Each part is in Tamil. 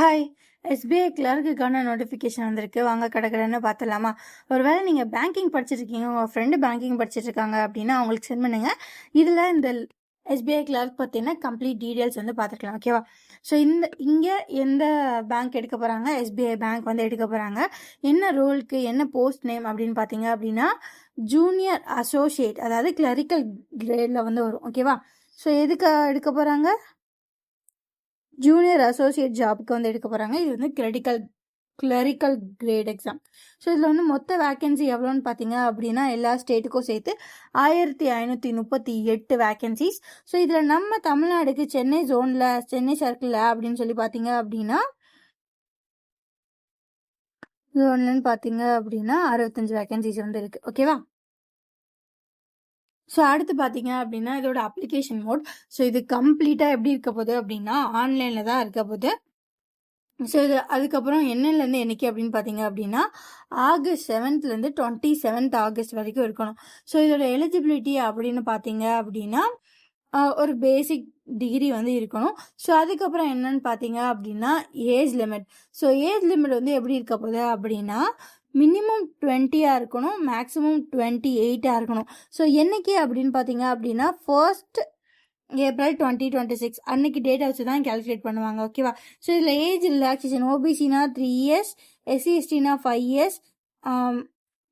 ஹாய். எஸ்பிஐ கிளர்க்குக்கான நோட்டிஃபிகேஷன் வந்திருக்கு. வாங்க கடகடன்னு பார்த்துடலாமா? ஒருவேளை நீங்கள் பேங்கிங் படிச்சிருக்கீங்க, உங்கள் ஃப்ரெண்டு பேங்கிங் படிச்சிட்ருக்காங்க அப்படின்னா அவங்களுக்கு சென்ட் பண்ணுங்கள். இதில் இந்த எஸ்பிஐ கிளர்க் பார்த்தீங்கன்னா கம்ப்ளீட் டீட்டெயில்ஸ் வந்து பார்த்துக்கலாம். ஓகேவா? ஸோ இங்கே எந்த பேங்க் எடுக்க போகிறாங்க, எஸ்பிஐ பேங்க் வந்து எடுக்க போகிறாங்க, என்ன ரோலுக்கு, என்ன போஸ்ட் நேம் அப்படின்னு பார்த்தீங்க அப்படின்னா ஜூனியர் அசோசியேட், அதாவது கிளரிக்கல் கிரேடில் வந்து வரும். ஓகேவா? ஸோ எதுக்கு எடுக்க போகிறாங்க? ஜூனியர் அசோசியேட் ஜாபுக்கு வந்து எடுக்க போகிறாங்க. இது வந்து கிளரிக்கல் கிரேட் எக்ஸாம். ஸோ இதில் வந்து மொத்த வேக்கன்சி எவ்வளோன்னு பார்த்தீங்க அப்படின்னா எல்லா ஸ்டேட்டுக்கும் சேர்த்து 1538 வேக்கன்சிஸ். ஸோ இதில் நம்ம தமிழ்நாடுக்கு சென்னை ஜோனில், சென்னை சர்க்கிளில் அப்படின்னு சொல்லி பார்த்தீங்க அப்படின்னா ஜோன்லன்னு பார்த்தீங்க அப்படின்னா 65 வேக்கன்சிஸ் வந்து இருக்குது. ஓகேவா? ஸோ அடுத்து பார்த்தீங்க அப்படின்னா இதோட அப்ளிகேஷன் மோட். ஸோ இது கம்ப்ளீட்டாக எப்படி இருக்க போகுது அப்படின்னா ஆன்லைனில் தான் இருக்க போகுது. ஸோ இது அதுக்கப்புறம் என்னலேருந்து என்னைக்கு அப்படின்னு பார்த்தீங்க அப்படின்னா August 7th 27th August வரைக்கும் இருக்கணும். ஸோ இதோட எலிஜிபிலிட்டி அப்படின்னு பார்த்தீங்க அப்படின்னா ஒரு பேசிக் டிகிரி வந்து இருக்கணும். ஸோ அதுக்கப்புறம் என்னன்னு பார்த்தீங்க அப்படின்னா age limit. So age limit வந்து எப்படி இருக்க போகுது அப்படின்னா மினிமம் 20 இருக்கணும், மேக்ஸிமம் 28 இருக்கணும். ஸோ என்னைக்கு அப்படின்னு பார்த்தீங்க அப்படின்னா 1st April 2026 அன்னைக்கு டேட்டா வச்சு தான் கேல்குலேட் பண்ணுவாங்க. ஓகேவா? ஸோ இதில் ஏஜ் ரிலாக்ஸேஷன் ஓபிசினா 3 years, SC/STனா 5 years,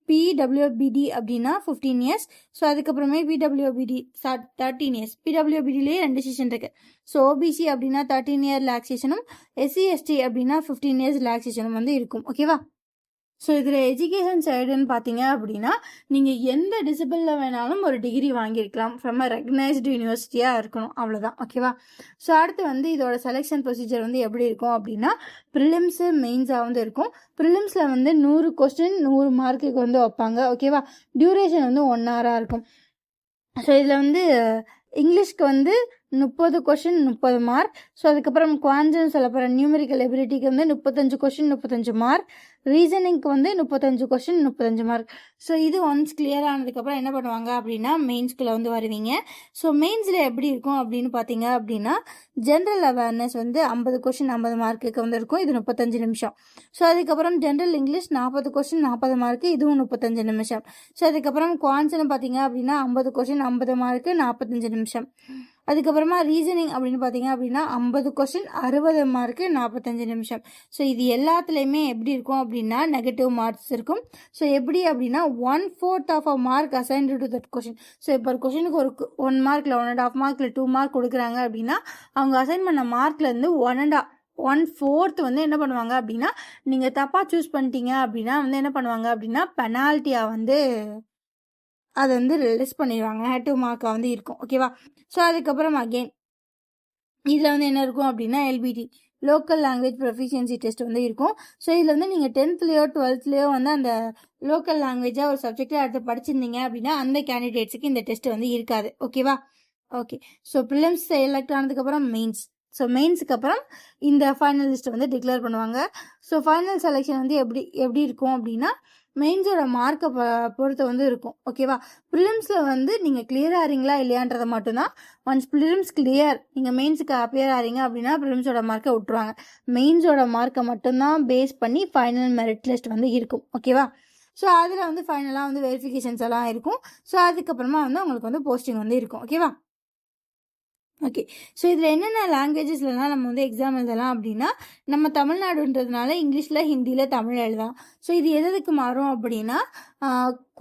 பிடபிள்யூபிடி அப்படின்னா 15 years. ஸோ அதுக்கப்புறமே பிடபிள்யூபிடி 13 years. பிடபிள்யூபிடிலேயே 2 செஷன் இருக்கு. ஸோ ஓபிசி அப்படின்னா 13 year ரிலாக்ஸேஷனும், SC/ST அப்படின்னா 15 years ரிலாக்ஸேஷனும் வந்து இருக்கும். ஓகேவா? ஸோ இதில் எஜுகேஷன் சைடுன்னு பார்த்தீங்க அப்படின்னா நீங்கள் எந்த டிசிப்ளினில் வேணாலும் ஒரு டிகிரி வாங்கியிருக்கலாம், ஃப்ரம் அ ரெகனைஸ்டு யூனிவர்சிட்டியாக இருக்கணும், அவ்வளோதான். ஓகேவா? ஸோ அடுத்து வந்து இதோட செலெக்ஷன் ப்ரொசீஜர் வந்து எப்படி இருக்கும் அப்படின்னா ப்ரிலிம்ஸு மெயின்ஸாக வந்து இருக்கும். ப்ரிலிம்ஸில் வந்து 100 கொஸ்டின் 100 மார்க்குக்கு வந்து வைப்பாங்க. ஓகேவா? டியூரேஷன் வந்து 1 hour இருக்கும். ஸோ இதில் வந்து இங்கிலீஷ்க்கு வந்து 30 கொஷின் 30 மார்க். ஸோ அதுக்கப்புறம் குவான்சன் சொல்ல போகிற நியூமெரிக்கல் எபிலிட்டிக்கு வந்து 35 கொஷின் 35 மார்க். ரீசனிங்க்கு வந்து 35 கொஷின் 35 மார்க். ஸோ இது ஒன்ஸ் கிளியர் ஆனதுக்கப்புறம் என்ன பண்ணுவாங்க அப்படின்னா மெயின்ஸ்குள்ளே வந்து வருவீங்க. ஸோ மெயின்ஸில் எப்படி இருக்கும் அப்படின்னு பார்த்தீங்க அப்படின்னா ஜென்ரல் அவேர்னஸ் வந்து 50 கொஷின் 50 மார்க்குக்கு வந்து இருக்கும். இது 35 நிமிஷம். ஸோ அதுக்கப்புறம் ஜென்ரல் இங்கிலீஷ் 40 கொஷின் 40 மார்க்கு, இதுவும் 35 நிமிஷம். ஸோ அதுக்கப்புறம் குவான்சன் பார்த்தீங்க அப்படின்னா 50 கொஷின் 50 மார்க்கு 45 நிமிஷம். அதுக்கப்புறமா ரீசனிங் அப்படின்னு பார்த்தீங்க அப்படின்னா 50 கொஸ்டின் 60 மார்க்கு 45 நிமிஷம். ஸோ இது எல்லாத்துலேயுமே எப்படி இருக்கும் அப்படின்னா நெகட்டிவ் மார்க்ஸ் இருக்கும். ஸோ எப்படி அப்படின்னா 1/4 of a mark assigned to that question. So இப்போ ஒரு கொஷினுக்கு ஒரு 1 மார்க்கில் 1.5 மார்க்கில் 2 மார்க் கொடுக்குறாங்க அப்படின்னா அவங்க அசைன் பண்ண மார்க்லேருந்து 1/4 வந்து என்ன பண்ணுவாங்க அப்படின்னா நீங்கள் தப்பாக சூஸ் பண்ணிட்டீங்க அப்படின்னா வந்து என்ன பண்ணுவாங்க அப்படின்னா பெனால்ட்டியாக வந்து அதை வந்து ரிலீஸ் பண்ணிடுவாங்க. 2 மார்க்காக வந்து இருக்கும். ஓகேவா? ஸோ அதுக்கப்புறம் அகெயின் இதில் வந்து என்ன இருக்கும் அப்படின்னா LPD local language proficiency test வந்து இருக்கும். ஸோ இதில் வந்து நீங்கள் 10th 12th வந்து அந்த லோக்கல் லாங்குவேஜாக ஒரு சப்ஜெக்டாக எடுத்து படிச்சிருந்தீங்க அப்படின்னா அந்த கேண்டிடேட்ஸுக்கு இந்த டெஸ்ட் வந்து இருக்காது. ஓகேவா? ஓகே. ஸோ ப்ரிலிம்ஸ் செலக்ட் ஆனதுக்கப்புறம் மெயின்ஸ். ஸோ மெயின்ஸுக்கு அப்புறம் இந்த ஃபைனல் லிஸ்ட்டை வந்து டிக்ளேர் பண்ணுவாங்க. ஸோ ஃபைனல் செலெக்ஷன் வந்து எப்படி இருக்கும் அப்படின்னா மெயின்ஸோட மார்க்கை பொறுத்து வந்து இருக்கும். ஓகேவா? ப்ரிலிம்ஸில் வந்து நீங்கள் கிளியர் ஆகிறீங்களா இல்லையான்றதை மட்டும்தான். ஒன்ஸ் ப்ரிலிம்ஸ் கிளியர், நீங்கள் மெயின்ஸுக்கு அப்பியர் ஆகிறீங்க அப்படின்னா ப்ரிலிம்ஸோட மார்க்கை விட்டுருவாங்க. மெயின்ஸோட மார்க்கை மட்டும்தான் பேஸ் பண்ணி ஃபைனல் மெரிட் லிஸ்ட் வந்து இருக்கும். ஓகேவா? ஸோ அதில் வந்து ஃபைனலாக வந்து வெரிஃபிகேஷன்ஸ் எல்லாம் இருக்கும். ஸோ அதுக்கப்புறமா வந்து உங்களுக்கு வந்து போஸ்டிங் வந்து இருக்கும். ஓகேவா? ஓகே. ஸோ இதில் என்னென்ன லாங்குவேஜஸ்லாம் நம்ம வந்து எக்ஸாம் எழுதலாம் அப்படின்னா நம்ம தமிழ்நாடுன்றதுனால இங்கிலீஷில், ஹிந்தியில், தமிழ் எழுதலாம். ஸோ இது எதுக்கு மாறும் அப்படின்னா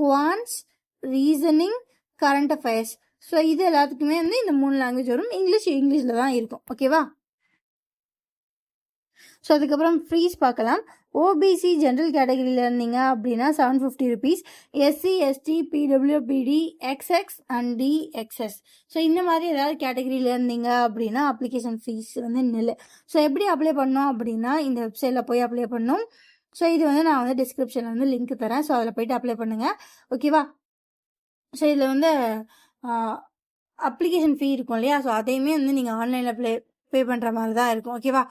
quants, reasoning, current affairs. So இது எல்லாத்துக்குமே வந்து இந்த 3 லாங்குவேஜ் வரும். இங்கிலீஷில் தான் இருக்கும். ஓகேவா? ஸோ அதுக்கப்புறம் ஃப்ரீஸ் பார்க்கலாம். ஓபிசி ஜென்ரல் கேட்டகரியில் இருந்தீங்க அப்படின்னா 750 rupees, SC/ST, PWBD, XX and DXS. So இந்த மாதிரி ஏதாவது கேட்டகரியில் இருந்தீங்க அப்படின்னா அப்ளிகேஷன் ஃபீஸ் வந்து நில்லு. ஸோ எப்படி அப்ளை பண்ணோம் அப்படின்னா இந்த வெப்சைட்டில் போய் அப்ளை பண்ணணும். ஸோ இது வந்து நான் வந்து டிஸ்கிரிப்ஷனில் வந்து லிங்க் தரேன். ஸோ அதில் போய்ட்டு அப்ளை பண்ணுங்கள். ஓகேவா? ஸோ இதில் வந்து அப்ளிகேஷன் ஃபீ இருக்கும் இல்லையா? ஸோ அதையுமே வந்து நீங்கள் ஆன்லைனில் பே பண்ணுற மாதிரி தான் இருக்கும். ஓகேவா?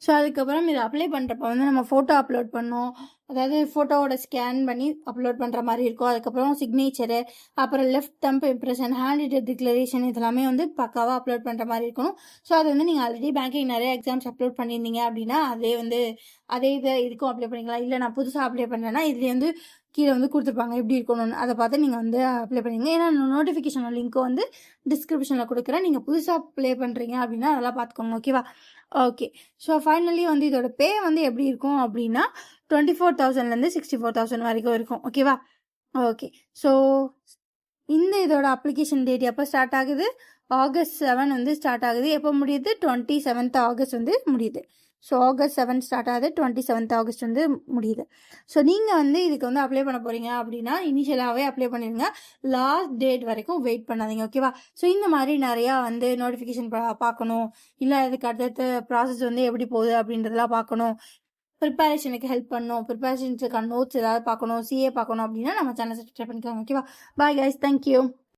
ஸோ அதுக்கப்புறம் இதை அப்ளை பண்ணுறப்ப வந்து நம்ம ஃபோட்டோ அப்லோட் பண்ணோம், அதாவது ஃபோட்டோவோட ஸ்கேன் பண்ணி அப்லோட் பண்ணுற மாதிரி இருக்கும். அதுக்கப்புறம் சிக்னேச்சரு, அப்புறம் left thumb impression, hand return declaration இதெல்லாமே வந்து பக்காவாக அப்லோட் பண்ணுற மாதிரி இருக்கணும். ஸோ அது வந்து நீங்கள் ஆல்ரெடி பேங்கிங் நிறைய எக்ஸாம்ஸ் அப்லோட் பண்ணியிருந்தீங்க அப்படின்னா அதே இதுக்கும் அப்ளை பண்ணிக்கலாம். இல்லை நான் புதுசாக அப்ளை பண்ணேன்னா இதுலேயே வந்து கீழே வந்து கொடுத்துருப்பாங்க எப்படி இருக்கணும்னு, அதை பார்த்து நீங்கள் வந்து அப்ளை பண்ணிங்க. ஏன்னா நோட்டிஃபிகேஷன் லிங்க்கு வந்து டிஸ்கிரிப்ஷனில் கொடுக்குறேன். நீங்கள் புதுசாக அப்ளை பண்ணுறீங்க அப்படின்னா அதெல்லாம் பார்த்துக்கோங்க. ஓகேவா? ஓகே. ஸோ ஃபைனலி வந்து இதோட பே வந்து எப்படி இருக்கும் அப்படின்னா 24,000லேருந்து 64,000 வரைக்கும் இருக்கும். ஓகேவா? ஓகே. ஸோ இதோட அப்ளிகேஷன் டேட் எப்போ ஸ்டார்ட் ஆகுது? August 7 வந்து ஸ்டார்ட் ஆகுது. எப்போ முடியுது? 27th August வந்து முடியுது. ஸோ August 7 ஸ்டார்ட் ஆகுது, 27th August வந்து முடியுது. ஸோ நீங்கள் வந்து இதுக்கு வந்து அப்ளை பண்ண போகிறீங்க அப்படின்னா இனிஷியலாகவே அப்ளை பண்ணிடுங்க. லாஸ்ட் டேட் வரைக்கும் வெயிட் பண்ணாதீங்க. ஓகேவா? ஸோ இந்த மாதிரி நிறையா வந்து நோட்டிஃபிகேஷன் பார்க்கணும், இல்லை அதுக்கு அடுத்த ப்ராசஸ் வந்து எப்படி போகுது அப்படின்றதெல்லாம் பார்க்கணும், ப்ரிப்பரேஷனுக்கு ஹெல்ப் பண்ணணும், ப்ரிப்பரேஷனுக்கான நோட்ஸ் ஏதாவது பார்க்கணும், சிஏ பார்க்கணும் அப்படின்னா நம்ம சேனல் சப்ஸ்கிரைப் பண்ணிக்கோங்க. ஓகேவா? Bye guys, thank you.